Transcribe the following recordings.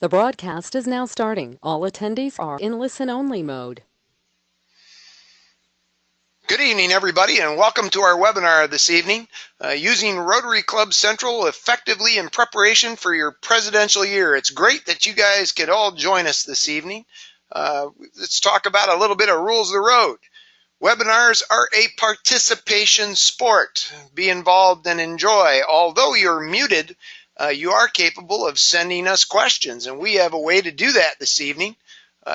The broadcast is now starting. All attendees are in listen-only mode. Good evening, everybody, and welcome to our webinar this evening, using Rotary Club Central effectively in preparation for your presidential year. It's great that you guys could all join us this evening. Let's talk about a little bit of rules of the road. Webinars are a participation sport. Be involved and enjoy. Although you're muted, you are capable of sending us questions, and we have a way to do that this evening.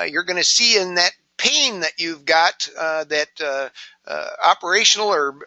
You're going to see in that pane that you've got, operational or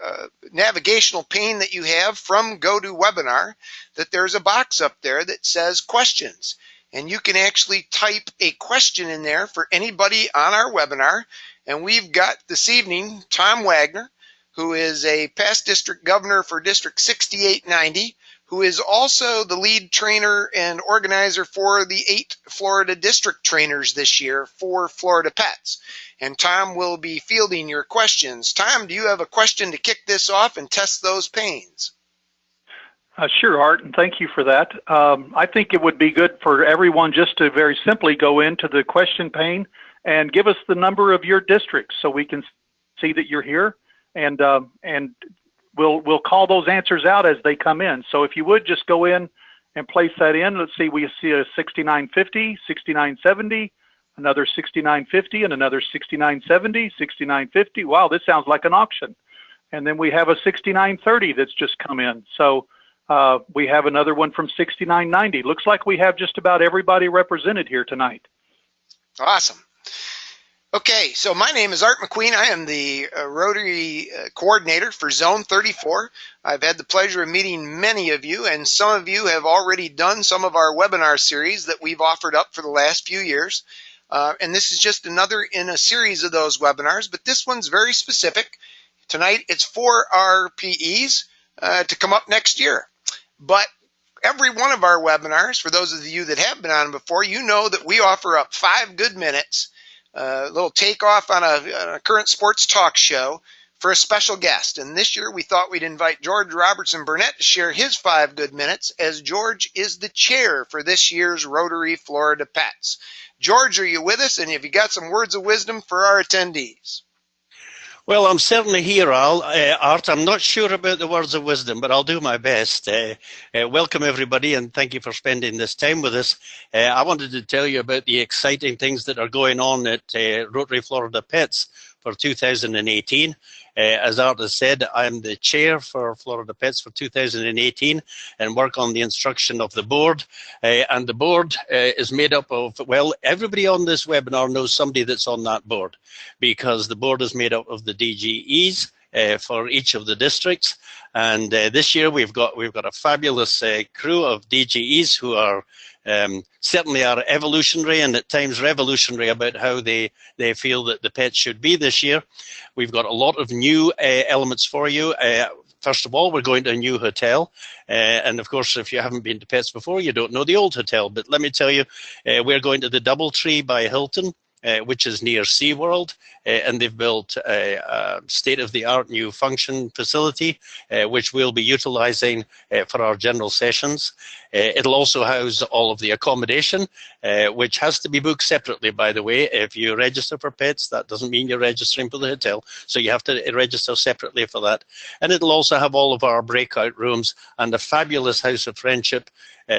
navigational pane that you have from GoToWebinar, that there's a box up there that says questions. And you can actually type a question in there for anybody on our webinar. And we've got this evening Tom Wagner, who is a past district governor for District 6890, who is also the lead trainer and organizer for the 8 Florida district trainers this year for Florida Pets. And Tom will be fielding your questions. Tom, do you have a question to kick this off and test those panes? Sure, Art, and thank you for that. I think it would be good for everyone just to very simply go into the question pane and give us the number of your districts so we can see that you're here, and we'll call those answers out as they come in. So if you would just go in and place that in. Let's see, we see a 6950, 6970, another 6950, and another 6970, 6950. Wow, this sounds like an auction. And then we have a 6930 that's just come in. So we have another one from 6990. Looks like we have just about everybody represented here tonight. Awesome. Okay, so my name is Art McQueen. I am the Rotary coordinator for Zone 34. I've had the pleasure of meeting many of you, and some of you have already done some of our webinar series that we've offered up for the last few years. And this is just another in a series of those webinars, but this one's very specific. Tonight it's for our PEs to come up next year. But every one of our webinars, for those of you that have been on before, you know that we offer up 5 good minutes, a little takeoff on a current sports talk show for a special guest. And this year we thought we'd invite George Robertson Burnett to share his 5 good minutes, as George is the chair for this year's Rotary Florida Pets. George, are you with us? And have you got some words of wisdom for our attendees? Well, I'm certainly here, Art. I'm not sure about the words of wisdom, but I'll do my best. Welcome, everybody, and thank you for spending this time with us. I wanted to tell you about the exciting things that are going on at Rotary Florida Pets for 2018. As Art has said, I'm the chair for Florida Pets for 2018 and work on the instruction of the board. And the board is made up of, well, everybody on this webinar knows somebody that's on that board, because the board is made up of the DGEs for each of the districts. And this year we've got a fabulous crew of DGEs who are certainly are evolutionary and at times revolutionary about how they feel that the pets should be this year. We've got a lot of new elements for you. First of all, we're going to a new hotel. And of course, if you haven't been to Pets before, you don't know the old hotel. But let me tell you, we're going to the Doubletree by Hilton, which is near SeaWorld. And they've built a state-of-the-art new function facility, which we'll be utilizing for our general sessions. It'll also house all of the accommodation, which has to be booked separately, by the way. If you register for Pets, that doesn't mean you're registering for the hotel. So you have to register separately for that. And it'll also have all of our breakout rooms and a fabulous house of friendship.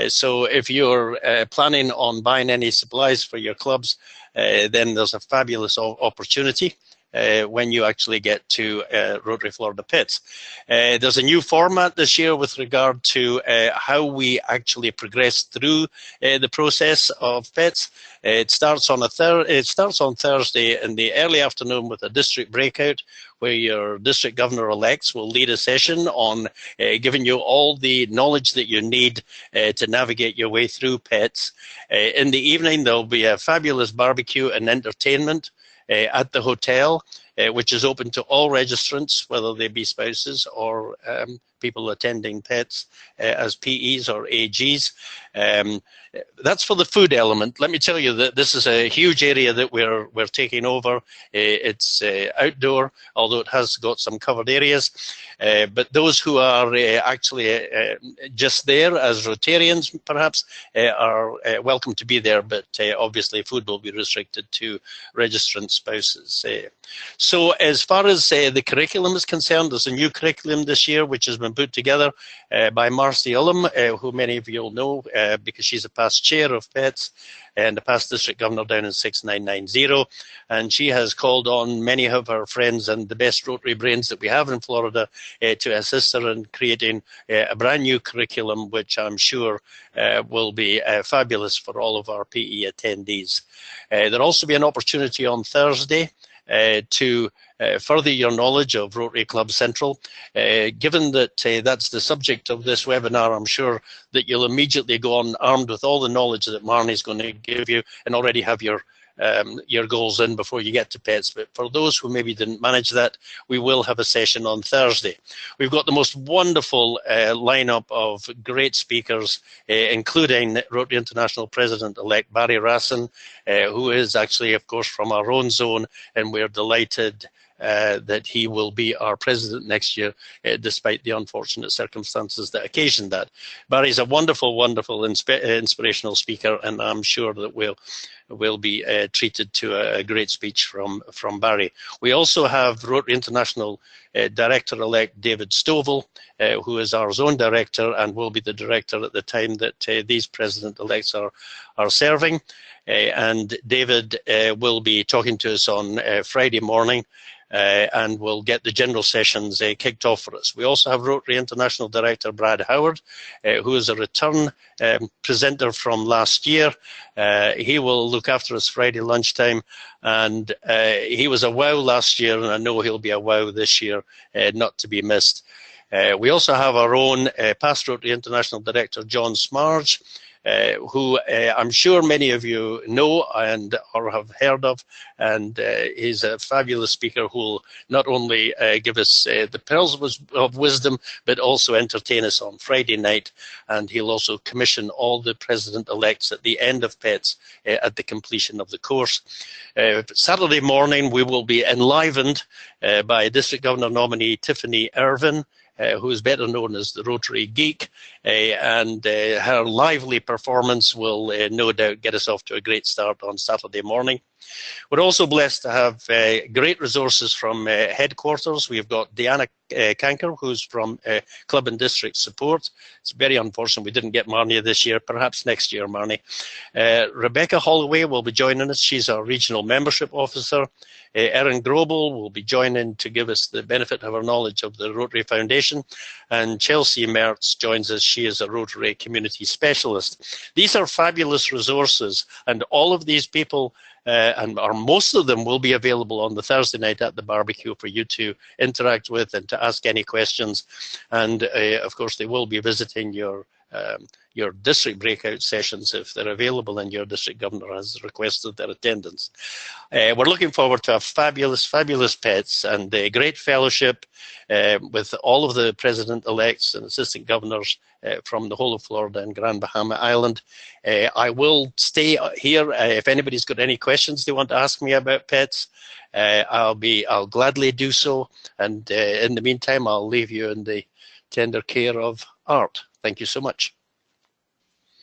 So if you're planning on buying any supplies for your clubs, then there's a fabulous opportunity when you actually get to Rotary Florida Pets. There's a new format this year with regard to how we actually progress through the process of Pets. It starts on Thursday in the early afternoon with a district breakout, where your district governor-elects will lead a session on giving you all the knowledge that you need to navigate your way through Pets. In the evening, there'll be a fabulous barbecue and entertainment at the hotel, which is open to all registrants, whether they be spouses or people attending PETS as PEs or AGs. That's for the food element. Let me tell you that this is a huge area that we're taking over. It's outdoor, although it has got some covered areas. But those who are actually just there as Rotarians, perhaps, are welcome to be there. But obviously, food will be restricted to registrant spouses. So as far as the curriculum is concerned, there's a new curriculum this year which has been put together by Marcy Ullum, who many of you will know because she's a past chair of PETS and a past district governor down in 6990. And she has called on many of her friends and the best Rotary brains that we have in Florida to assist her in creating a brand new curriculum, which I'm sure will be fabulous for all of our PE attendees. There'll also be an opportunity on Thursday to further your knowledge of Rotary Club Central. Given that that's the subject of this webinar, I'm sure that you'll immediately go on armed with all the knowledge that Marnie's going to give you and already have your goals in before you get to PETS. But for those who maybe didn't manage that, we will have a session on Thursday. We've got the most wonderful lineup of great speakers, including Rotary International President-elect Barry Rassin, who is actually, of course, from our own zone, and we're delighted that he will be our president next year, despite the unfortunate circumstances that occasioned that. Barry's a wonderful, wonderful, inspirational speaker, and I'm sure that we'll be treated to a great speech from Barry. We also have Rotary International Director-elect David Stovall, who is our zone director and will be the director at the time that these president-elects are serving. And David will be talking to us on Friday morning, and we'll get the general sessions kicked off for us. We also have Rotary International Director Brad Howard, who is a return presenter from last year. He will look after us Friday lunchtime, and he was a wow last year, and I know he'll be a wow this year, not to be missed. We also have our own past Rotary International Director, John Smarge, who I'm sure many of you know and or have heard of, and he's a fabulous speaker who will not only give us the pearls of wisdom, but also entertain us on Friday night, and he'll also commission all the president-elects at the end of PETS at the completion of the course. Saturday morning we will be enlivened by District Governor nominee Tiffany Irvin, who is better known as the Rotary Geek, and her lively performance will no doubt get us off to a great start on Saturday morning. We're also blessed to have great resources from headquarters. We've got Deanna Kanker, who's from Club and District Support. It's very unfortunate we didn't get Marnie this year. Perhaps next year, Marnie. Rebecca Holloway will be joining us. She's our Regional Membership Officer. Erin Grobel will be joining to give us the benefit of her knowledge of the Rotary Foundation. And Chelsea Mertz joins us. She is a Rotary Community Specialist. These are fabulous resources, and all of these people or most of them will be available on the Thursday night at the barbecue for you to interact with and to ask any questions. And of course, they will be visiting your district breakout sessions if they're available and your district governor has requested their attendance. We're looking forward to a fabulous, fabulous PETS and a great fellowship with all of the president-elects and assistant governors from the whole of Florida and Grand Bahama Island. I will stay here. If anybody's got any questions they want to ask me about PETS, I'll gladly do so. And in the meantime, I'll leave you in the tender care of Art. Thank you so much.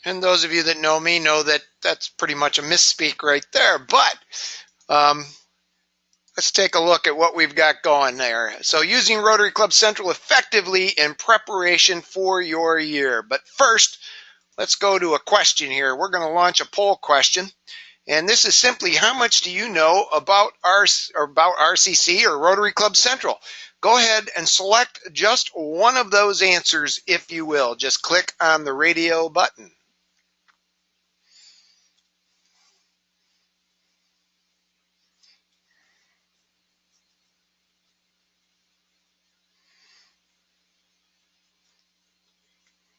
And those of you that know me know that that's pretty much a misspeak right there. But let's take a look at what we've got going there. So using Rotary Club Central effectively in preparation for your year. But first, let's go to a question here. We're going to launch a poll question. And this is simply, how much do you know about RCC or Rotary Club Central? Go ahead and select just one of those answers, if you will. Just click on the radio button.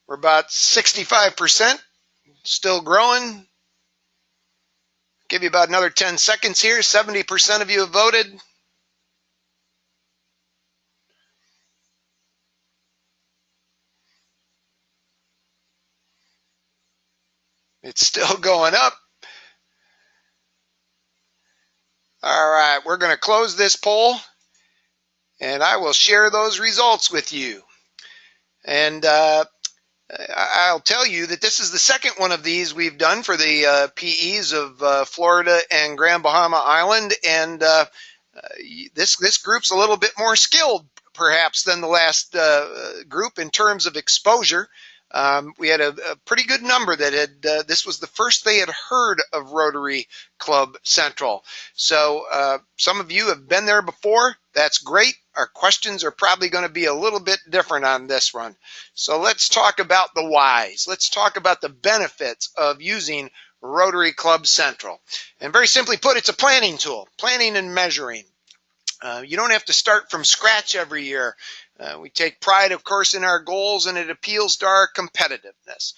We're about 65%, still growing. Give you about another 10 seconds here. 70% of you have voted. It's still going up. All right, we're going to close this poll, and I will share those results with you. And I'll tell you that this is the second one of these we've done for the PEs of Florida and Grand Bahama Island, and this group's a little bit more skilled, perhaps, than the last group in terms of exposure. We had a pretty good number that had, this was the first they had heard of Rotary Club Central. So some of you have been there before. That's great. Our questions are probably going to be a little bit different on this one. So let's talk about the whys. Let's talk about the benefits of using Rotary Club Central. And very simply put, it's a planning tool, planning and measuring. You don't have to start from scratch every year. We take pride, of course, in our goals, and it appeals to our competitiveness.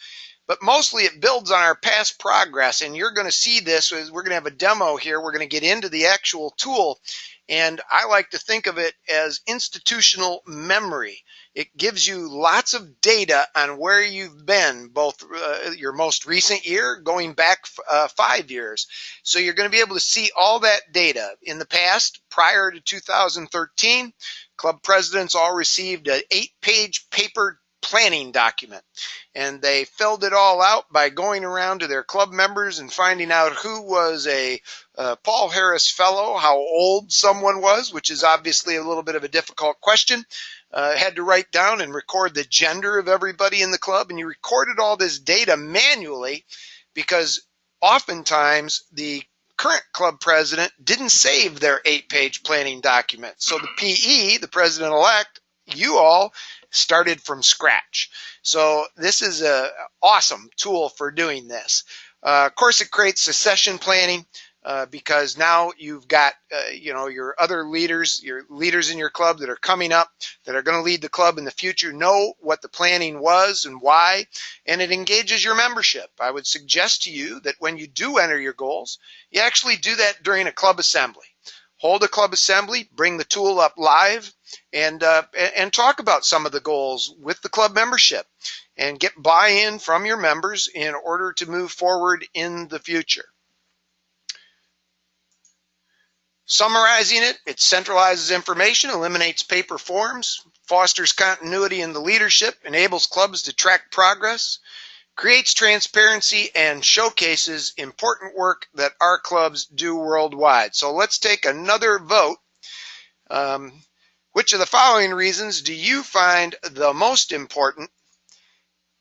But mostly it builds on our past progress, and you're going to see this as we're going to have a demo here. We're going to get into the actual tool, and I like to think of it as institutional memory. It gives you lots of data on where you've been, both your most recent year, going back 5 years. So you're going to be able to see all that data. In the past, prior to 2013, club presidents all received an 8-page paper planning document, and they filled it all out by going around to their club members and finding out who was a Paul Harris Fellow, how old someone was, which is obviously a little bit of a difficult question. Had to write down and record the gender of everybody in the club, and you recorded all this data manually because oftentimes the current club president didn't save their 8-page planning document. So the PE, the president-elect, you all started from scratch. So this is an awesome tool for doing this. Of course, it creates succession planning because now you've got your other leaders, your leaders in your club that are coming up, that are going to lead the club in the future, know what the planning was and why, and it engages your membership. I would suggest to you that when you do enter your goals, you actually do that during a club assembly. Hold a club assembly, bring the tool up live, and talk about some of the goals with the club membership and get buy-in from your members in order to move forward in the future. Summarizing it, it centralizes information, eliminates paper forms, fosters continuity in the leadership, enables clubs to track progress, creates transparency, and showcases important work that our clubs do worldwide. So let's take another vote. Which of the following reasons do you find the most important?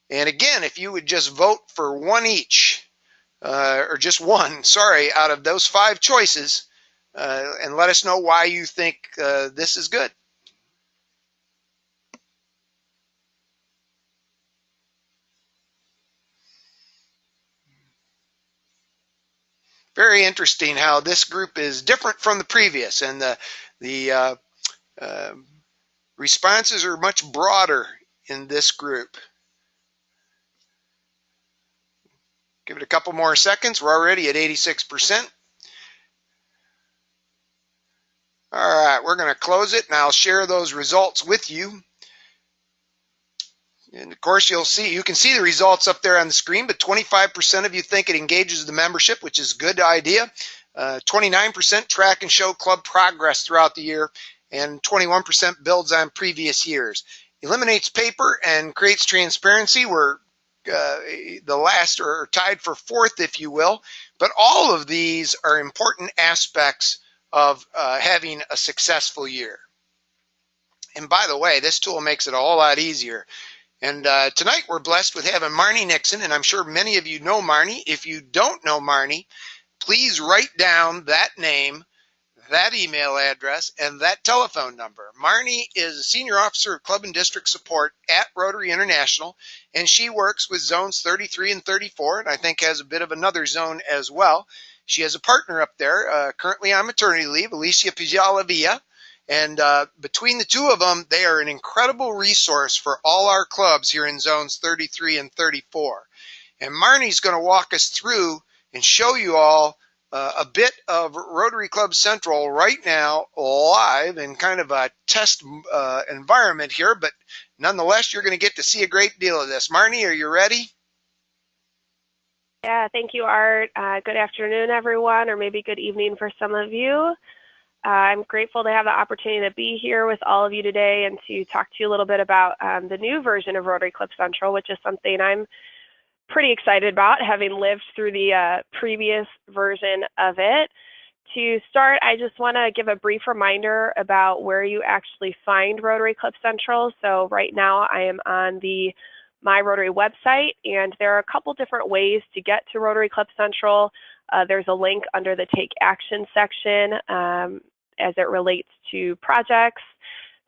And again, if you would just vote for one each, or just one, sorry, out of those 5 choices, and let us know why you think this is good. Very interesting how this group is different from the previous, and the responses are much broader in this group. Give it a couple more seconds. We're already at 86%. All right, we're going to close it, and I'll share those results with you. And of course, you can see the results up there on the screen, but 25% of you think it engages the membership, which is a good idea. 29% track and show club progress throughout the year, and 21% builds on previous years. Eliminates paper and creates transparency. We're the last, or tied for 4th, if you will. But all of these are important aspects of having a successful year. And by the way, this tool makes it a whole lot easier. And tonight we're blessed with having Marnie Nixon, and I'm sure many of you know Marnie. If you don't know Marnie, please write down that name, that email address, and that telephone number. Marnie is a senior officer of club and district support at Rotary International, and she works with zones 33 and 34, and I think has a bit of another zone as well. She has a partner up there, currently on maternity leave, Alicia Pijalavia. And between the two of them, they are an incredible resource for all our clubs here in zones 33 and 34. And Marnie's going to walk us through and show you all a bit of Rotary Club Central right now, live in kind of a test environment here. But nonetheless, you're going to get to see a great deal of this. Marnie, are you ready? Yeah, thank you, Art. Good afternoon, everyone, or maybe good evening for some of you. I'm grateful to have the opportunity to be here with all of you today and to talk to you a little bit about the new version of Rotary Club Central, which is something I'm pretty excited about, having lived through the previous version of it. To start, I just want to give a brief reminder about where you actually find Rotary Club Central. So right now I am on the My Rotary website, and there are a couple different ways to get to Rotary Club Central. There's a link under the Take Action section as it relates to projects.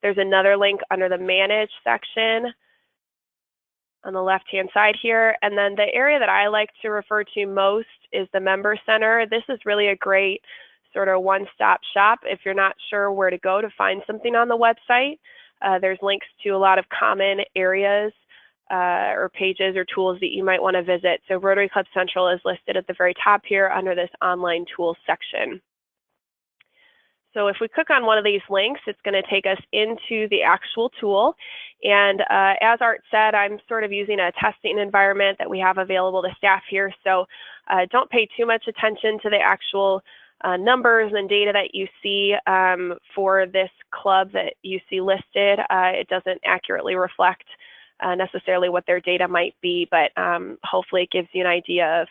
There's another link under the Manage section on the left-hand side here. And then the area that I like to refer to most is the Member Center. This is really a great sort of one-stop shop if you're not sure where to go to find something on the website. There's links to a lot of common areas or pages or tools that you might want to visit. So Rotary Club Central is listed at the very top here under this online tools section. So if we click on one of these links, it's going to take us into the actual tool. And as Art said, I'm sort of using a testing environment that we have available to staff here. So don't pay too much attention to the actual numbers and data that you see for this club that you see listed. It doesn't accurately reflect necessarily what their data might be, but hopefully it gives you an idea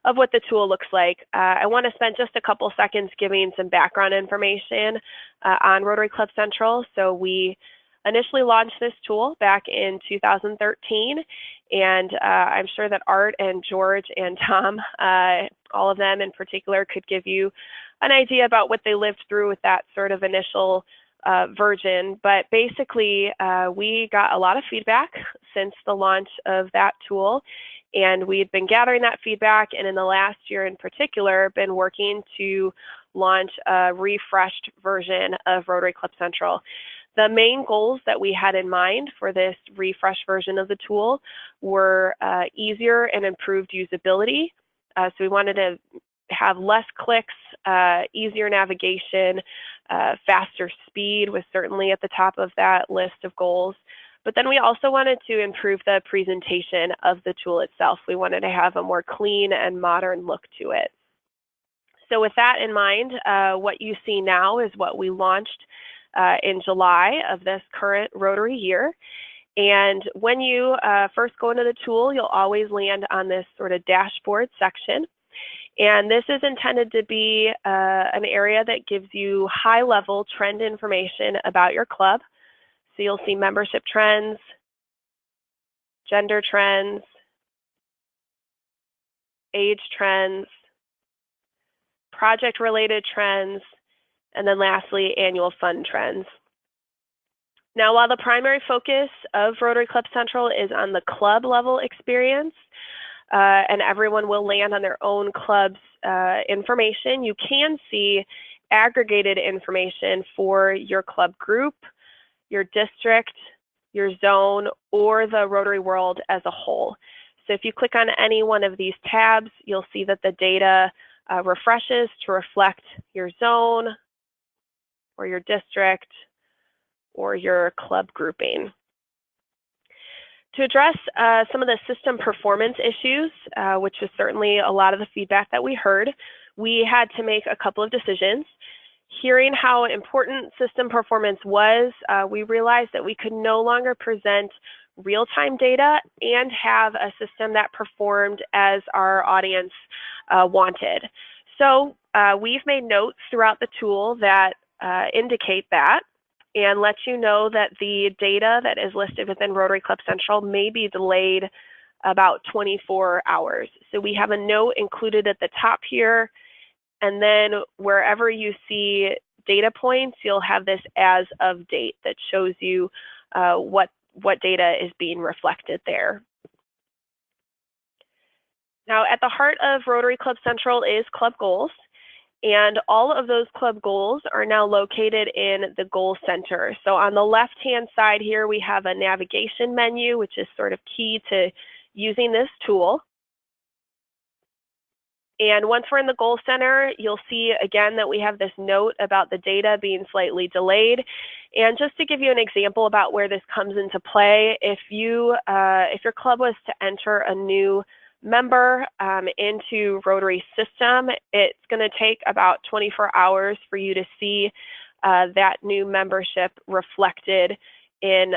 of what the tool looks like. I want to spend just a couple seconds giving some background information on Rotary Club Central. So we initially launched this tool back in 2013, and I'm sure that Art and George and Tom, all of them in particular, could give you an idea about what they lived through with that sort of initial version. But basically, we got a lot of feedback since the launch of that tool, and we've been gathering that feedback, and in the last year in particular, been working to launch a refreshed version of Rotary Club Central. The main goals that we had in mind for this refreshed version of the tool were easier and improved usability. So we wanted to have less clicks, easier navigation, faster speed was certainly at the top of that list of goals. But then we also wanted to improve the presentation of the tool itself. We wanted to have a more clean and modern look to it. So with that in mind, what you see now is what we launched in July of this current Rotary year. And when you first go into the tool, you'll always land on this sort of dashboard section. And this is intended to be an area that gives you high-level trend information about your club. So you'll see membership trends, gender trends, age trends, project-related trends, and then lastly, annual fund trends. Now, while the primary focus of Rotary Club Central is on the club level experience, and everyone will land on their own club's information, you can see aggregated information for your club group, your district, your zone, or the Rotary world as a whole. So if you click on any one of these tabs, you'll see that the data refreshes to reflect your zone or your district or your club grouping. To address some of the system performance issues, which is certainly a lot of the feedback that we heard, we had to make a couple of decisions. Hearing how important system performance was, we realized that we could no longer present real-time data and have a system that performed as our audience wanted. So we've made notes throughout the tool that indicate that and let you know that the data that is listed within Rotary Club Central may be delayed about 24 hours. So we have a note included at the top here, and then wherever you see data points, you'll have this as of date that shows you what data is being reflected there. Now, at the heart of Rotary Club Central is club goals. And all of those club goals are now located in the Goal Center. So on the left-hand side here, we have a navigation menu, which is sort of key to using this tool. And once we're in the Goal Center, you'll see again that we have this note about the data being slightly delayed. And just to give you an example about where this comes into play, if your club was to enter a new member into Rotary system, it's going to take about 24 hours for you to see that new membership reflected in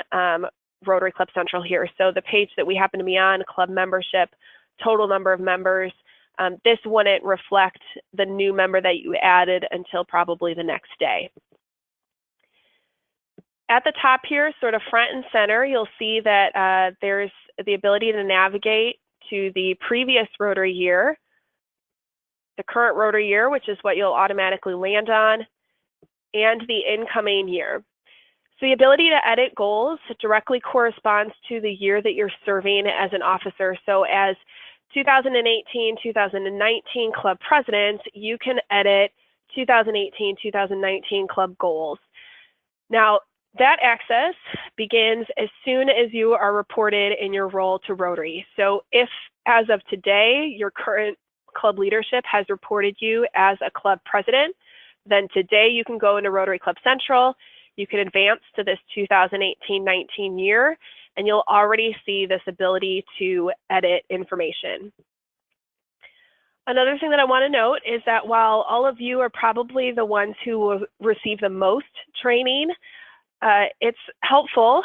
Rotary Club Central here. So the page that we happen to be on, club membership, total number of members, this wouldn't reflect the new member that you added until probably the next day. At the top here, sort of front and center, you'll see that there's the ability to navigate to the previous Rotary year, the current Rotary year, which is what you'll automatically land on, and the incoming year. So the ability to edit goals directly corresponds to the year that you're serving as an officer. So as 2018, 2019 club president, you can edit 2018, 2019 club goals. Now, that access begins as soon as you are reported in your role to Rotary. So if, as of today, your current club leadership has reported you as a club president, then today you can go into Rotary Club Central, you can advance to this 2018-19 year, and you'll already see this ability to edit information. Another thing that I want to note is that while all of you are probably the ones who will receive the most training, it's helpful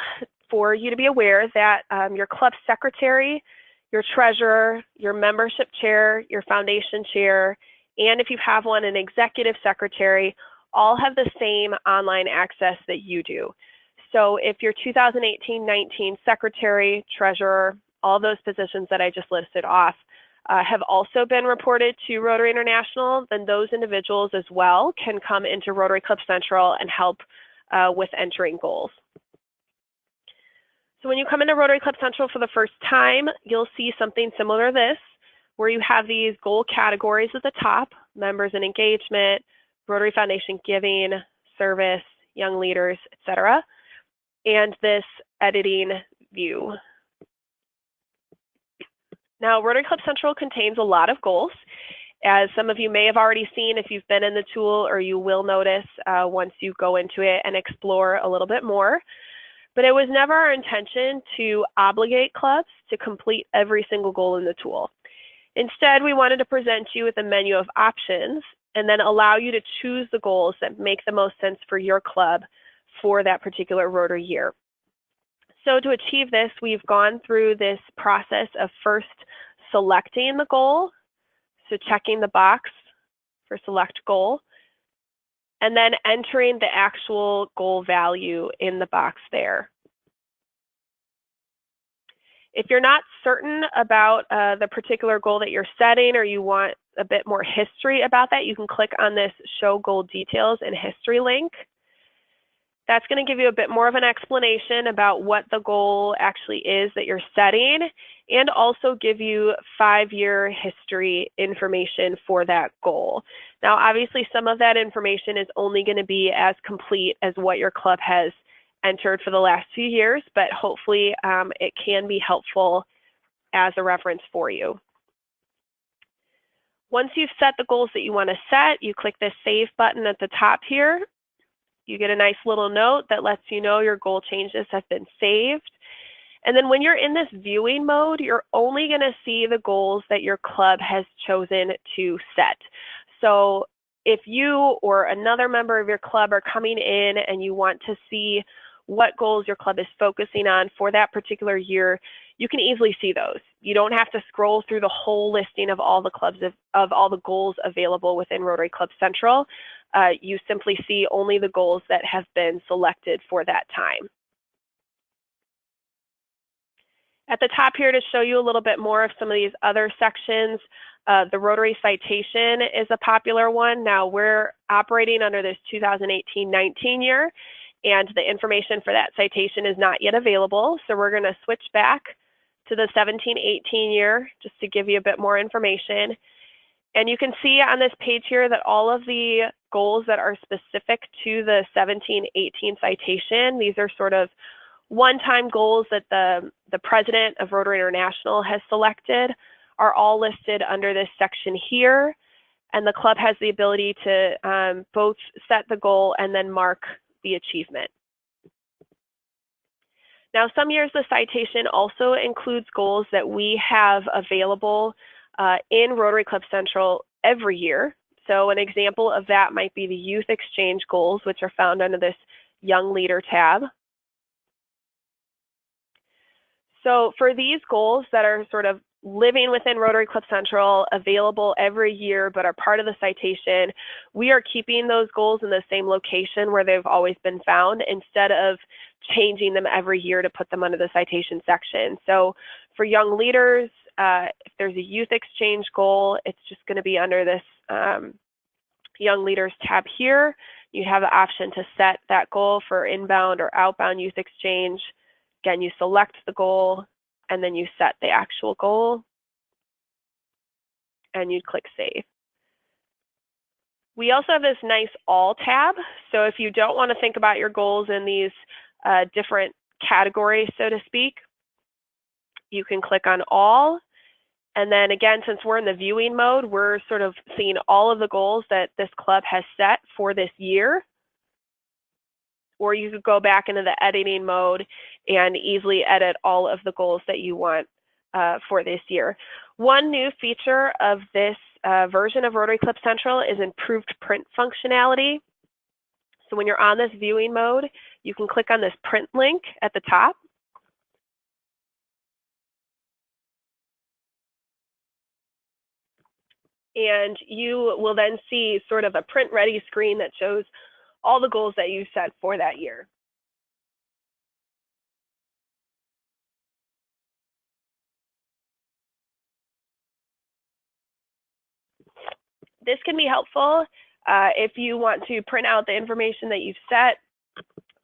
for you to be aware that your club secretary, your treasurer, your membership chair, your foundation chair, and if you have one, an executive secretary, all have the same online access that you do. So if your 2018-19 secretary, treasurer, all those positions that I just listed off have also been reported to Rotary International, then those individuals as well can come into Rotary Club Central and help with entering goals. So when you come into Rotary Club Central for the first time, you'll see something similar to this, where you have these goal categories at the top: members and engagement, Rotary Foundation giving, service, young leaders, etc., and this editing view. Now, Rotary Club Central contains a lot of goals. As some of you may have already seen if you've been in the tool, or you will notice once you go into it and explore a little bit more. But it was never our intention to obligate clubs to complete every single goal in the tool. Instead, we wanted to present you with a menu of options and then allow you to choose the goals that make the most sense for your club for that particular Rotary year. So to achieve this, we've gone through this process of first selecting the goal, so checking the box for select goal, and then entering the actual goal value in the box there. If you're not certain about the particular goal that you're setting, or you want a bit more history about that, you can click on this Show Goal Details and History link. That's going to give you a bit more of an explanation about what the goal actually is that you're setting, and also give you 5-year history information for that goal. Now, obviously, some of that information is only going to be as complete as what your club has entered for the last few years, but hopefully it can be helpful as a reference for you. Once you've set the goals that you want to set, you click this Save button at the top here. You get a nice little note that lets you know your goal changes have been saved. And then when you're in this viewing mode, you're only going to see the goals that your club has chosen to set. So if you or another member of your club are coming in and you want to see what goals your club is focusing on for that particular year, you can easily see those. You don't have to scroll through the whole listing of all the clubs of all the goals available within Rotary Club Central. You simply see only the goals that have been selected for that time. At the top here, to show you a little bit more of some of these other sections, the Rotary Citation is a popular one. Now, we're operating under this 2018-19 year, and the information for that citation is not yet available. So we're going to switch back to the 17-18 year just to give you a bit more information. And you can see on this page here that all of the goals that are specific to the 17-18 citation, these are sort of one-time goals that the president of Rotary International has selected, are all listed under this section here. And the club has the ability to both set the goal and then mark the achievement. Now, some years the citation also includes goals that we have available in Rotary Club Central every year. So an example of that might be the Youth Exchange goals, which are found under this Young Leader tab. So for these goals that are sort of living within Rotary Club Central, available every year, but are part of the citation, we are keeping those goals in the same location where they've always been found instead of changing them every year to put them under the citation section. So for young leaders, if there's a youth exchange goal, it's just going to be under this Young Leaders tab here. You have the option to set that goal for inbound or outbound youth exchange. Again, you select the goal and then you set the actual goal and you click Save. We also have this nice All tab. So if you don't want to think about your goals in these different categories, so to speak, you can click on All. And then again, since we're in the viewing mode, we're sort of seeing all of the goals that this club has set for this year. Or you could go back into the editing mode and easily edit all of the goals that you want for this year. One new feature of this version of Rotary Club Central is improved print functionality. So when you're on this viewing mode, you can click on this print link at the top. And you will then see sort of a print ready screen that shows all the goals that you set for that year. This can be helpful if you want to print out the information that you've set,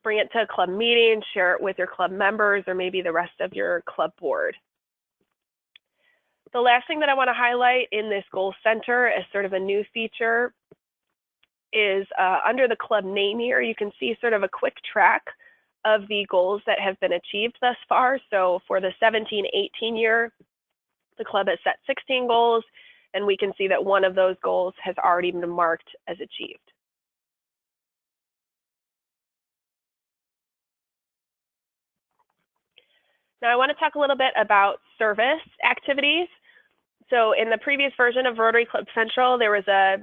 bring it to a club meeting, share it with your club members, or maybe the rest of your club board. The last thing that I want to highlight in this Goal Center as sort of a new feature is under the club name here, you can see sort of a quick track of the goals that have been achieved thus far. So for the 17-18 year, the club has set 16 goals, and we can see that one of those goals has already been marked as achieved. Now I want to talk a little bit about service activities. So in the previous version of Rotary Club Central, there was a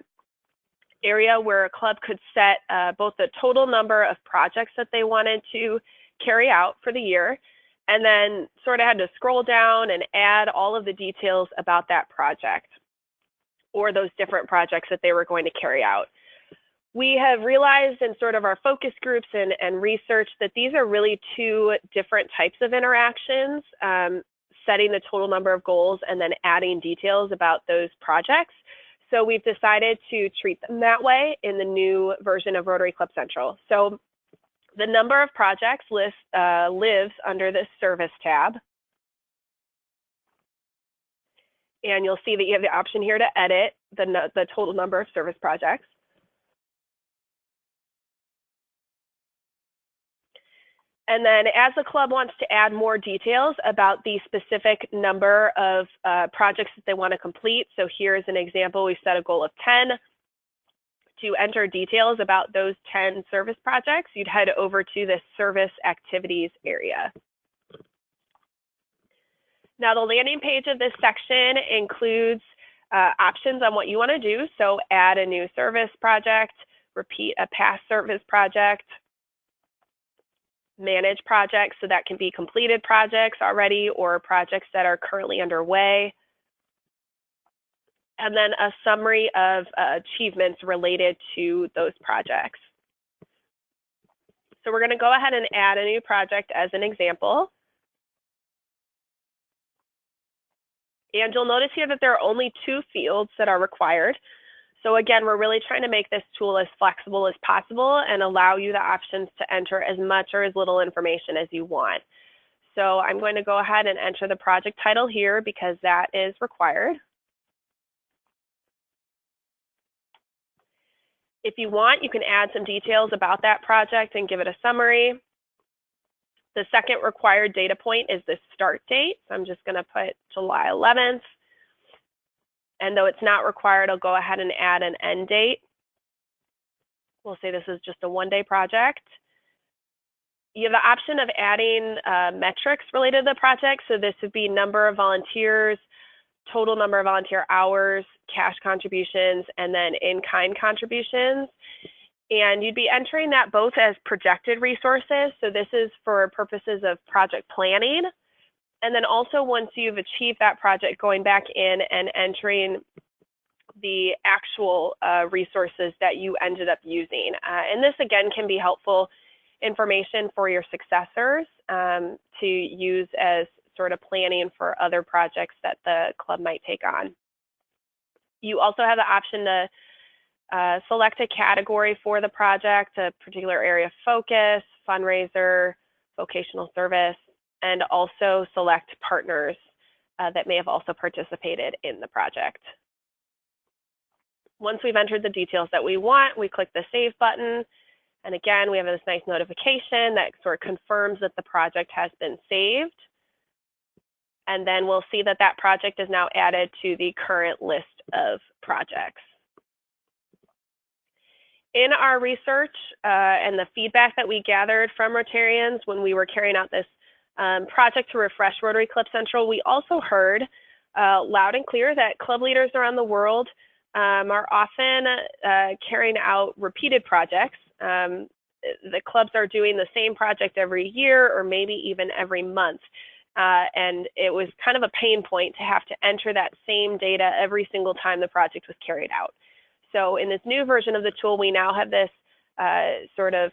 area where a club could set both the total number of projects that they wanted to carry out for the year, and then sort of had to scroll down and add all of the details about that project or those different projects that they were going to carry out. We have realized in sort of our focus groups and research that these are really two different types of interactions, setting the total number of goals and then adding details about those projects. So we've decided to treat them that way in the new version of Rotary Club Central. So the number of projects lives under this Service tab. And you'll see that you have the option here to edit the total number of service projects. And then as the club wants to add more details about the specific number of projects that they want to complete, so here's an example, we've set a goal of 10. To enter details about those 10 service projects, you'd head over to the service activities area. Now the landing page of this section includes options on what you want to do. So add a new service project, repeat a past service project, manage projects, so that can be completed projects already or projects that are currently underway, and then a summary of achievements related to those projects. So we're going to go ahead and add a new project as an example. And you'll notice here that there are only 2 fields that are required. So again, we're really trying to make this tool as flexible as possible and allow you the options to enter as much or as little information as you want. So I'm going to go ahead and enter the project title here because that is required. If you want, you can add some details about that project and give it a summary. The second required data point is the start date. So I'm just going to put July 11th. And though it's not required, I'll go ahead and add an end date. We'll say this is just a 1-day project. You have the option of adding metrics related to the project. So this would be number of volunteers, total number of volunteer hours, cash contributions, and then in-kind contributions. And you'd be entering that both as projected resources. So this is for purposes of project planning. And then also once you've achieved that project, going back in and entering the actual resources that you ended up using. And this again can be helpful information for your successors to use as sort of planning for other projects that the club might take on. You also have the option to select a category for the project, a particular area of focus, fundraiser, vocational service, and also select partners that may have also participated in the project. Once we've entered the details that we want, we click the Save button. And again, we have this nice notification that sort of confirms that the project has been saved. And then we'll see that that project is now added to the current list of projects. In our research and the feedback that we gathered from Rotarians when we were carrying out this project to refresh Rotary Club Central, we also heard loud and clear that club leaders around the world are often carrying out repeated projects. The clubs are doing the same project every year or maybe even every month. And it was kind of a pain point to have to enter that same data every single time the project was carried out. So in this new version of the tool, we now have this sort of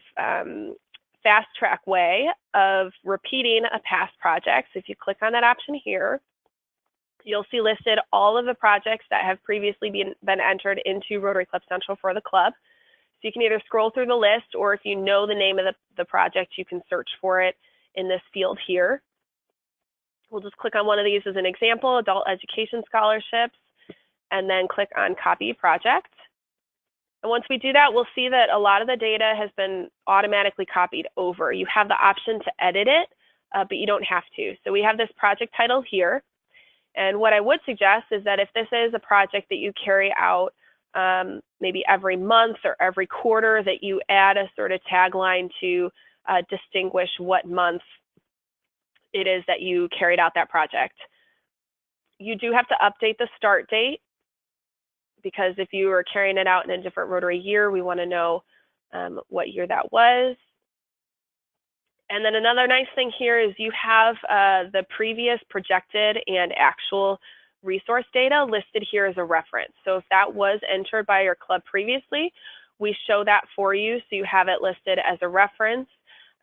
fast track way of repeating a past project. So if you click on that option here, you'll see listed all of the projects that have previously been entered into Rotary Club Central for the club. So you can either scroll through the list, or if you know the name of the project, you can search for it in this field here. We'll just click on one of these as an example, Adult Education Scholarships, and then click on Copy Project. And once we do that, we'll see that a lot of the data has been automatically copied over. You have the option to edit it, but you don't have to. So we have this project title here. And what I would suggest is that if this is a project that you carry out maybe every month or every quarter, that you add a sort of tagline to distinguish what month it is that you carried out that project. You do have to update the start date, because if you are carrying it out in a different Rotary year, we want to know what year that was. And then another nice thing here is you have the previous projected and actual resource data listed here as a reference. So if that was entered by your club previously, we show that for you, so you have it listed as a reference.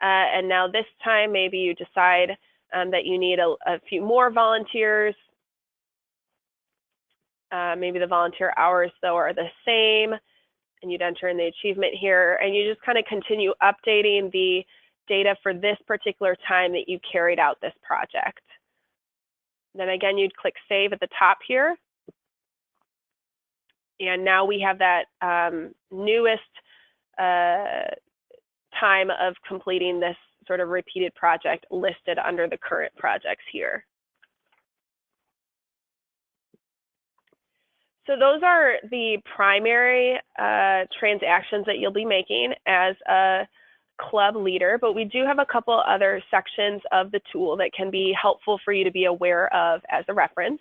And now this time, maybe you decide that you need a few more volunteers. Maybe the volunteer hours, though, are the same, and you'd enter in the achievement here, and you just kind of continue updating the data for this particular time that you carried out this project. Then again, you'd click Save at the top here, and now we have that newest time of completing this sort of repeated project listed under the current projects here. So those are the primary transactions that you'll be making as a club leader, but we do have a couple other sections of the tool that can be helpful for you to be aware of as a reference.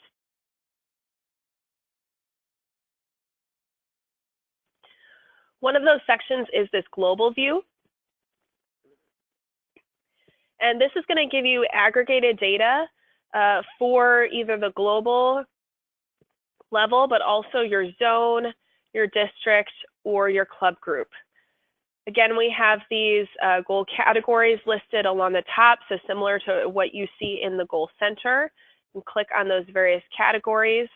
One of those sections is this global view. And this is going to give you aggregated data for either the global level, but also your zone, your district, or your club group. Again, we have these goal categories listed along the top, so similar to what you see in the goal center. And click on those various categories.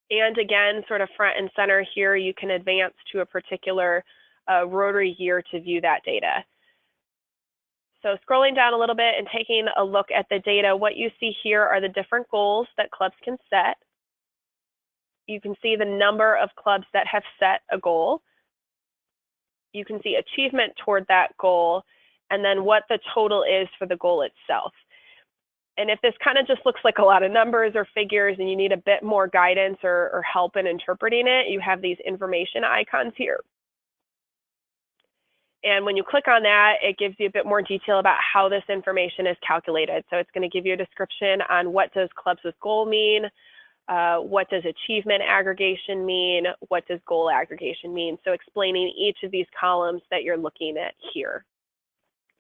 And again, sort of front and center here, you can advance to a particular Rotary year to view that data. So scrolling down a little bit and taking a look at the data, what you see here are the different goals that clubs can set. You can see the number of clubs that have set a goal. You can see achievement toward that goal, and then what the total is for the goal itself. And if this kind of just looks like a lot of numbers or figures and you need a bit more guidance or help in interpreting it, you have these information icons here. And when you click on that, it gives you a bit more detail about how this information is calculated. So it's going to give you a description on what does clubs with goal mean, what does achievement aggregation mean, what does goal aggregation mean. So explaining each of these columns that you're looking at here.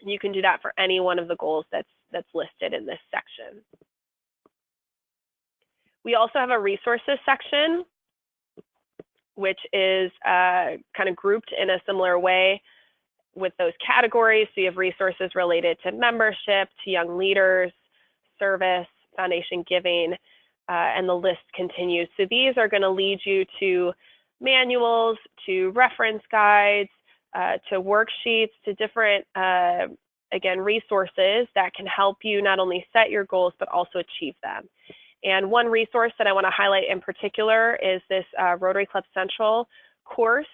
You can do that for any one of the goals that's listed in this section. We also have a resources section, which is kind of grouped in a similar way with those categories. So you have resources related to membership, to young leaders, service, foundation giving, and the list continues. So these are going to lead you to manuals, to reference guides, to worksheets, to different, again, resources that can help you not only set your goals, but also achieve them. And one resource that I want to highlight in particular is this Rotary Club Central course.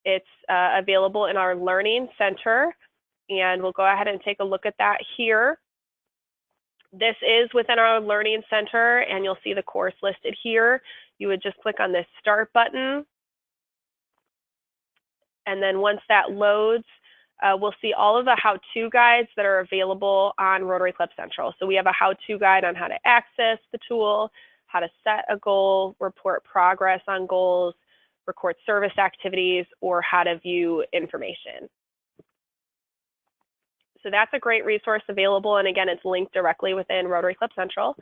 It's available in our Learning Center, and we'll go ahead and take a look at that here. This is within our Learning Center, and you'll see the course listed here. You would just click on this Start button, and then once that loads, we'll see all of the how-to guides that are available on Rotary Club Central. So we have a how-to guide on how to access the tool, how to set a goal, report progress on goals, record service activities, or how to view information. So that's a great resource available, and again, it's linked directly within Rotary Club Central.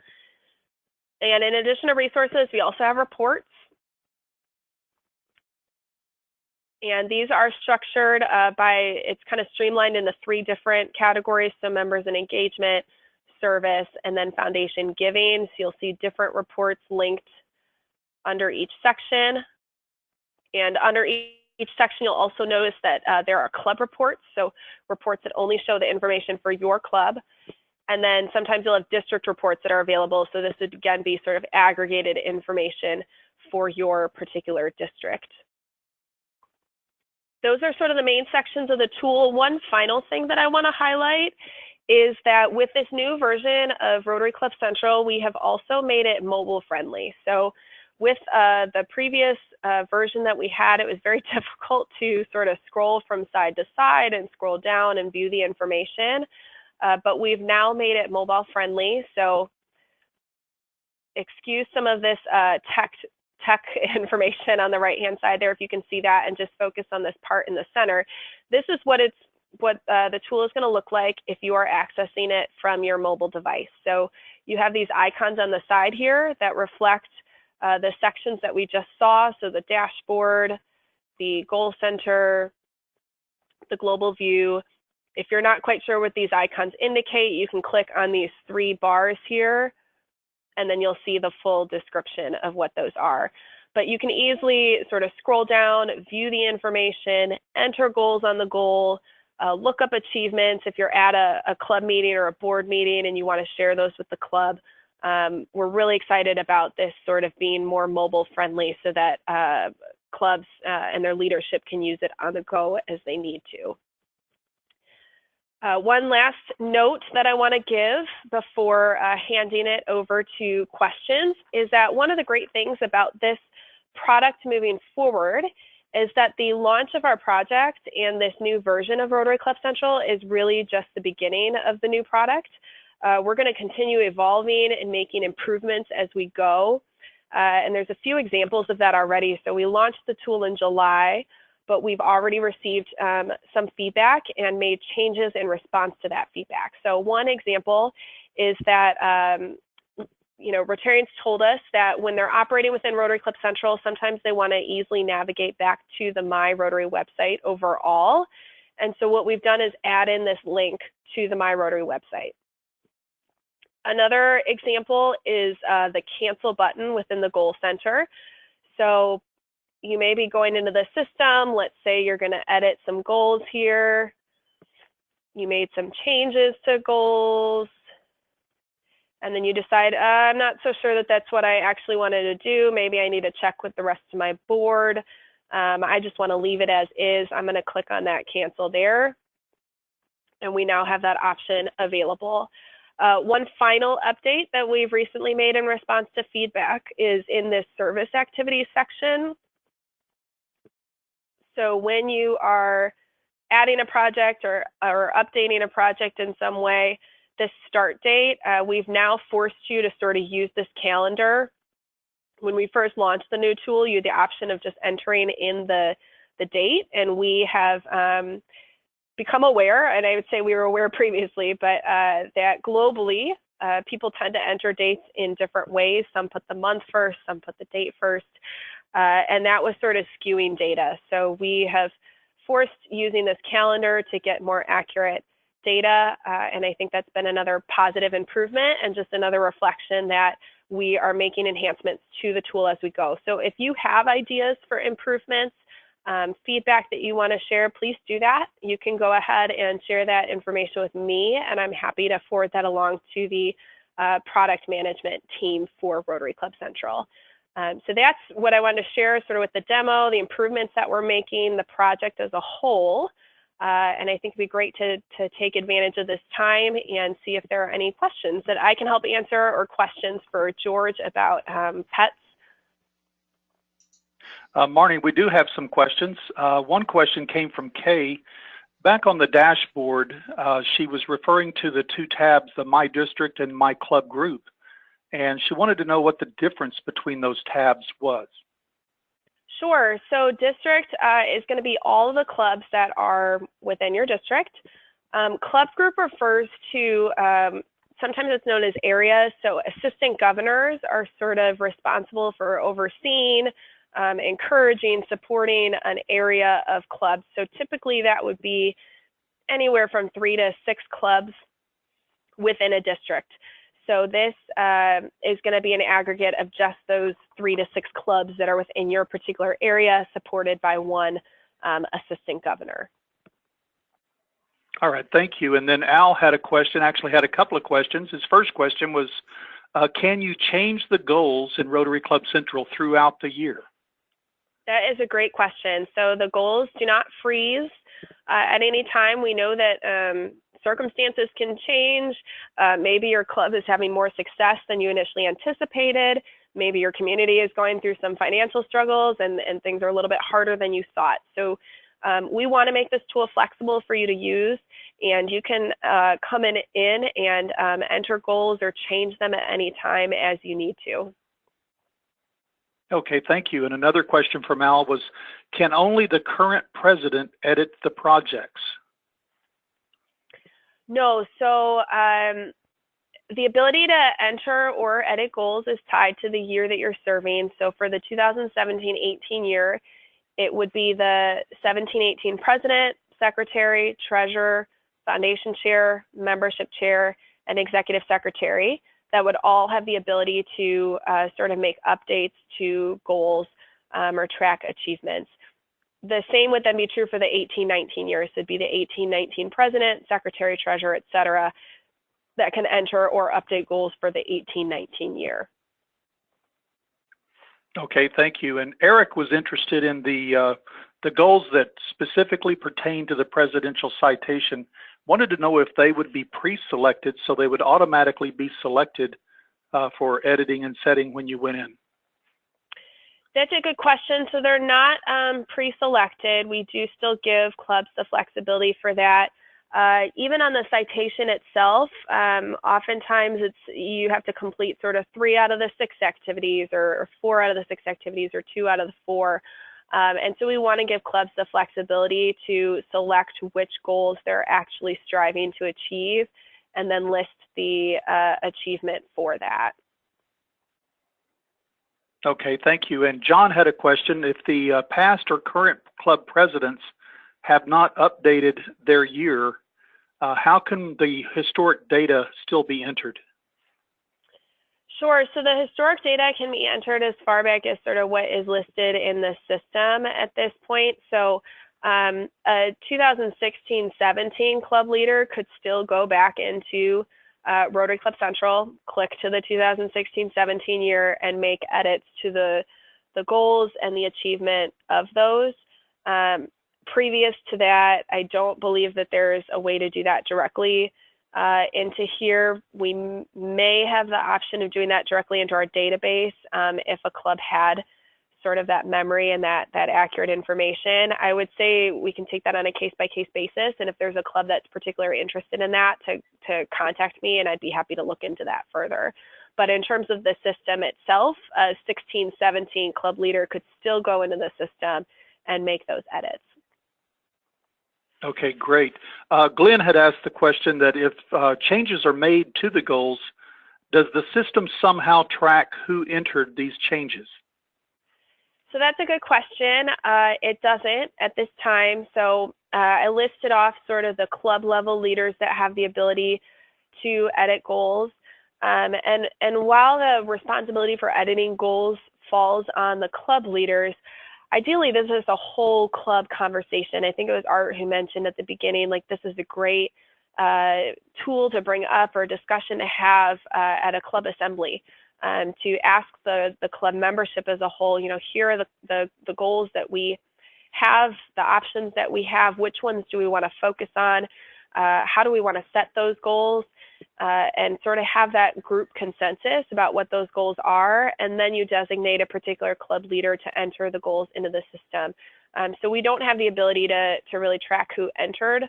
And in addition to resources, we also have reports. And these are structured it's kind of streamlined into 3 different categories. So members and engagement, service, and then foundation giving. So you'll see different reports linked under each section. And under each section, you'll also notice that there are club reports. So reports that only show the information for your club. And then sometimes you'll have district reports that are available. So this would again be sort of aggregated information for your particular district. Those are sort of the main sections of the tool. One final thing that I want to highlight is that with this new version of Rotary Club Central, we have also made it mobile friendly. So with the previous version that we had, it was very difficult to sort of scroll from side to side and scroll down and view the information. But we've now made it mobile friendly. So excuse some of this tech information on the right-hand side there, if you can see that, and just focus on this part in the center. This is what the tool is going to look like if you are accessing it from your mobile device. So you have these icons on the side here that reflect the sections that we just saw. So the dashboard, the goal center, the global view. If you're not quite sure what these icons indicate, you can click on these 3 bars here, and then you'll see the full description of what those are. But you can easily sort of scroll down, view the information, enter goals on the goal, look up achievements if you're at a club meeting or a board meeting and you want to share those with the club. We're really excited about this sort of being more mobile friendly so that clubs and their leadership can use it on the go as they need to. One last note that I want to give before handing it over to questions is that one of the great things about this product moving forward is that the launch of our project and this new version of Rotary Club Central is really just the beginning of the new product. We're going to continue evolving and making improvements as we go. And there's a few examples of that already. So we launched the tool in July, but we've already received some feedback and made changes in response to that feedback. So one example is that Rotarians told us that when they're operating within Rotary Club Central, sometimes they want to easily navigate back to the My Rotary website overall. And so what we've done is add in this link to the My Rotary website. Another example is the cancel button within the Goal Center. So you may be going into the system. Let's say you're going to edit some goals here. You made some changes to goals. And then you decide, I'm not so sure that that's what I actually wanted to do. Maybe I need to check with the rest of my board. I just want to leave it as is. I'm going to click on that cancel there. And we now have that option available. One final update that we've recently made in response to feedback is in this service activities section. So when you are adding a project or updating a project in some way, this start date, we've now forced you to sort of use this calendar. When we first launched the new tool, you had the option of just entering in the date, and we have become aware, and I would say we were aware previously, but that globally, people tend to enter dates in different ways. Some put the month first, some put the date first, and that was sort of skewing data. So we have forced using this calendar to get more accurate data, and I think that's been another positive improvement and just another reflection that we are making enhancements to the tool as we go. So if you have ideas for improvements, feedback that you want to share, please do that. You can go ahead and share that information with me, and I'm happy to forward that along to the product management team for Rotary Club Central. So that's what I wanted to share sort of with the demo, the improvements that we're making, the project as a whole. And I think it'd be great to take advantage of this time and see if there are any questions that I can help answer or questions for George about pets. Marnie, we do have some questions. One question came from Kay. Back on the dashboard, she was referring to the two tabs, the My District and My Club Group, and she wanted to know what the difference between those tabs was. Sure. So district is going to be all of the clubs that are within your district. Club group refers to, sometimes it's known as areas. So assistant governors are sort of responsible for overseeing, encouraging, supporting an area of clubs. So typically that would be anywhere from 3 to 6 clubs within a district. So this is going to be an aggregate of just those 3 to 6 clubs that are within your particular area, supported by one assistant governor. All right, thank you. And then Al had a question, actually had a couple of questions. His first question was, can you change the goals in Rotary Club Central throughout the year? That is a great question. So the goals do not freeze at any time. We know that circumstances can change. Maybe your club is having more success than you initially anticipated. Maybe your community is going through some financial struggles and things are a little bit harder than you thought. So we want to make this tool flexible for you to use, and you can come in and enter goals or change them at any time as you need to. Okay, thank you. And another question from Al was, can only the current president edit the projects? No, so the ability to enter or edit goals is tied to the year that you're serving. So for the 2017-18 year, it would be the 17-18 president, secretary, treasurer, foundation chair, membership chair, and executive secretary that would all have the ability to sort of make updates to goals or track achievements. The same would then be true for the 18-19 years. It'd be the 18-19 president, secretary, treasurer, et cetera, that can enter or update goals for the 18-19 year. Okay, thank you. And Eric was interested in the goals that specifically pertain to the presidential citation. Wanted to know if they would be pre-selected, so they would automatically be selected for editing and setting when you went in. That's a good question. So they're not pre-selected. We do still give clubs the flexibility for that. Even on the citation itself, oftentimes you have to complete sort of 3 out of the 6 activities or 4 out of the 6 activities or 2 out of the 4. And so we want to give clubs the flexibility to select which goals they're actually striving to achieve and then list the achievement for that. Okay, thank you. And John had a question. If the past or current club presidents have not updated their year, how can the historic data still be entered? Sure. So the historic data can be entered as far back as sort of what is listed in the system at this point. So a 2016-17 club leader could still go back into Rotary Club Central, click to the 2016-17 year and make edits to the goals and the achievement of those. Previous to that, I don't believe that there's a way to do that directly into here. We may have the option of doing that directly into our database if a club had sort of that memory and that accurate information. I would say we can take that on a case-by-case basis, and if there's a club that's particularly interested in that, to contact me, and I'd be happy to look into that further. But in terms of the system itself, a 16, 17 club leader could still go into the system and make those edits. Okay, great. Glenn had asked the question that if changes are made to the goals, does the system somehow track who entered these changes? So that's a good question. It doesn't at this time. So I listed off sort of the club level leaders that have the ability to edit goals. And while the responsibility for editing goals falls on the club leaders, ideally this is a whole club conversation. I think it was Art who mentioned at the beginning, like this is a great tool to bring up or discussion to have at a club assembly. To ask the club membership as a whole, here are the goals that we have, the options that we have, which ones do we want to focus on, how do we want to set those goals, and sort of have that group consensus about what those goals are, and then you designate a particular club leader to enter the goals into the system. So we don't have the ability to really track who entered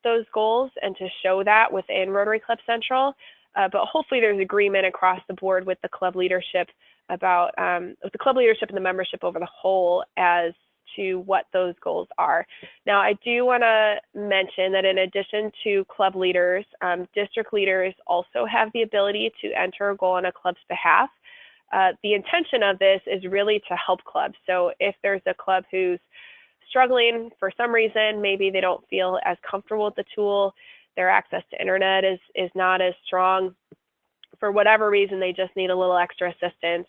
those goals and to show that within Rotary Club Central. But hopefully there's agreement across the board with the club leadership about, with the club leadership and the membership over the whole as to what those goals are. Now, I do want to mention that in addition to club leaders, district leaders also have the ability to enter a goal on a club's behalf. The intention of this is really to help clubs. So if there's a club who's struggling for some reason, maybe they don't feel as comfortable with the tool, their access to internet is not as strong. For whatever reason, they just need a little extra assistance.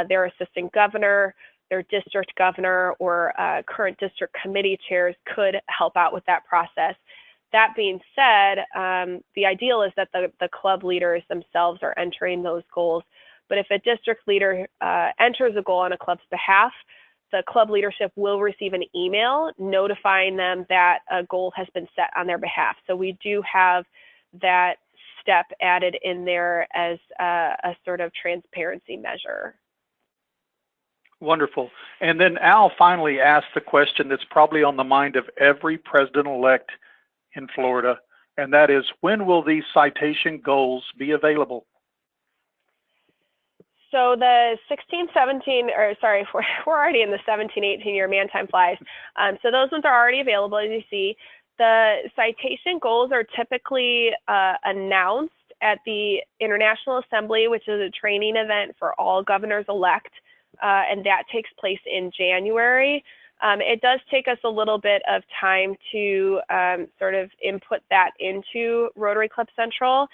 Their assistant governor, their district governor, or current district committee chairs could help out with that process. That being said, the ideal is that the club leaders themselves are entering those goals. But if a district leader enters a goal on a club's behalf, the club leadership will receive an email notifying them that a goal has been set on their behalf. So we do have that step added in there as a sort of transparency measure. Wonderful. And then Al finally asked the question that's probably on the mind of every president-elect in Florida, and that is, when will these citation goals be available? So the 16, 17, or sorry, we're already in the 17, 18 year, man, time flies. So those ones are already available, as you see. The citation goals are typically announced at the International Assembly, which is a training event for all governors-elect, and that takes place in January. It does take us a little bit of time to sort of input that into Rotary Club Central.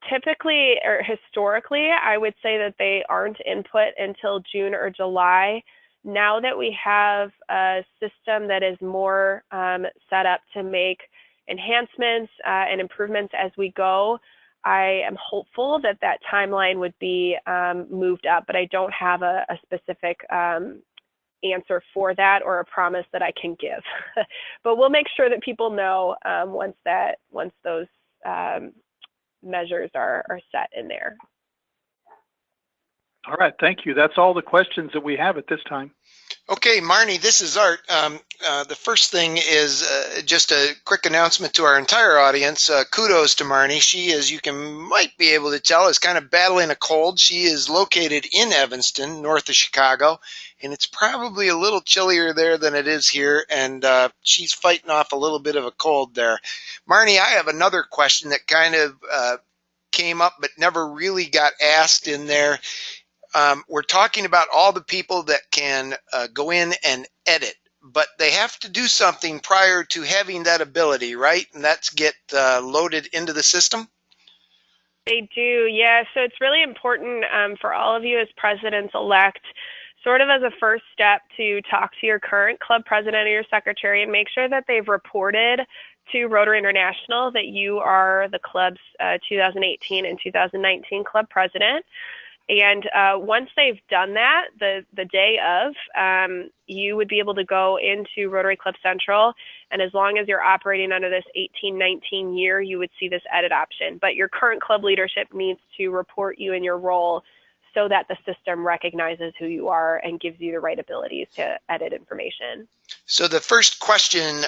Typically, or historically, I would say that they aren't input until June or July. Now that we have a system that is more set up to make enhancements and improvements as we go, I am hopeful that that timeline would be moved up, but I don't have a specific answer for that or a promise that I can give. But we'll make sure that people know once those measures are set in there. All right, thank you. That's all the questions that we have at this time. Okay, Marnie, this is Art. The first thing is just a quick announcement to our entire audience. Kudos to Marnie. She, as you might be able to tell, is kind of battling a cold. She is located in Evanston, north of Chicago, and it's probably a little chillier there than it is here, and she's fighting off a little bit of a cold there. Marnie, I have another question that kind of came up but never really got asked in there. We're talking about all the people that can go in and edit, but they have to do something prior to having that ability, right? And that's get loaded into the system? They do, yeah. So it's really important for all of you as presidents-elect, sort of as a first step, to talk to your current club president or your secretary and make sure that they've reported to Rotary International that you are the club's 2018 and 2019 club president. And once they've done that, the day of, you would be able to go into Rotary Club Central, and as long as you're operating under this 18-19 year, you would see this edit option. But your current club leadership needs to report you in your role so that the system recognizes who you are and gives you the right abilities to edit information. So the first question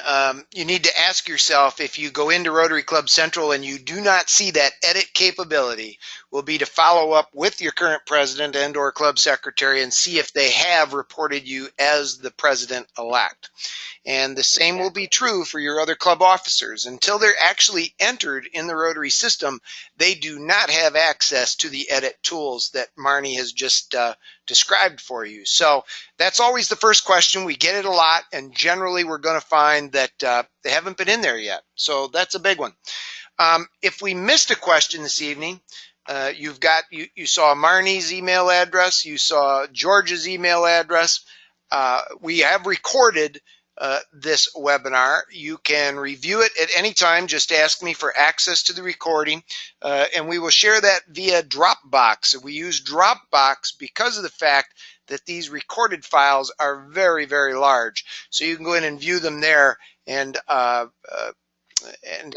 you need to ask yourself if you go into Rotary Club Central and you do not see that edit capability will be to follow up with your current president and or club secretary and see if they have reported you as the president-elect. And the same will be true for your other club officers. Until they're actually entered in the Rotary system, they do not have access to the edit tools that Marnie has just described for you. So that's always the first question. We get it a lot, and generally we're going to find that they haven't been in there yet. So that's a big one. If we missed a question this evening, you saw Marnie's email address, you saw George's email address. We have recorded this webinar. You can review it at any time. Just ask me for access to the recording, and we will share that via Dropbox. We use Dropbox because of the fact that these recorded files are very, very large. So you can go in and view them there and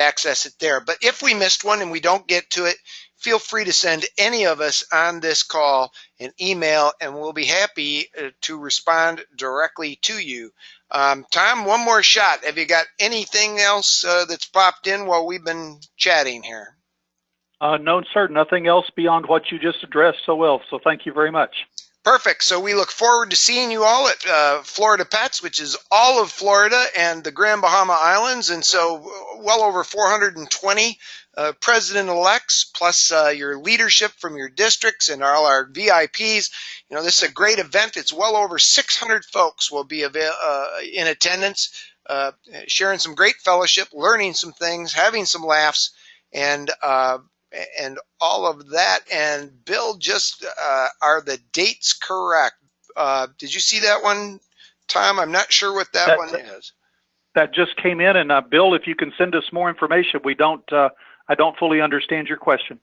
access it there. But if we missed one and we don't get to it, feel free to send any of us on this call an email, and we'll be happy to respond directly to you. Tom, one more shot. Have you got anything else that's popped in while we've been chatting here? No, sir. Nothing else beyond what you just addressed so well. So thank you very much. Perfect. So we look forward to seeing you all at Florida Pets, which is all of Florida and the Grand Bahama Islands. And so well over 420 president-elects, plus your leadership from your districts and all our VIPs. You know, this is a great event. It's well over 600 folks will be in attendance, sharing some great fellowship, learning some things, having some laughs, and all of that. And Bill, just are the dates correct? Did you see that one, Tom? I'm not sure what that one is. That just came in, and Bill, if you can send us more information, I don't fully understand your question.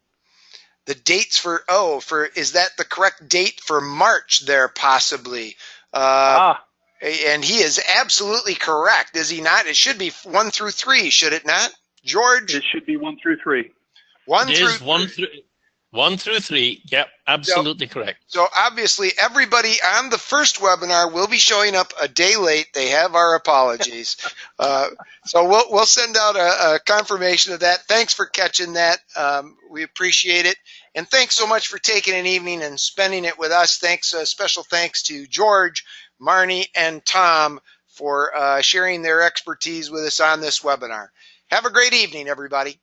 The dates is that the correct date for March there possibly? And he is absolutely correct, is he not? It should be 1 through 3, should it not, George? It should be 1 through 3. One through 3. Yep, absolutely correct. So obviously everybody on the first webinar will be showing up a day late. They have our apologies. So we'll send out a confirmation of that. Thanks for catching that. We appreciate it. And thanks so much for taking an evening and spending it with us. Special thanks to George, Marnie, and Tom for sharing their expertise with us on this webinar. Have a great evening, everybody.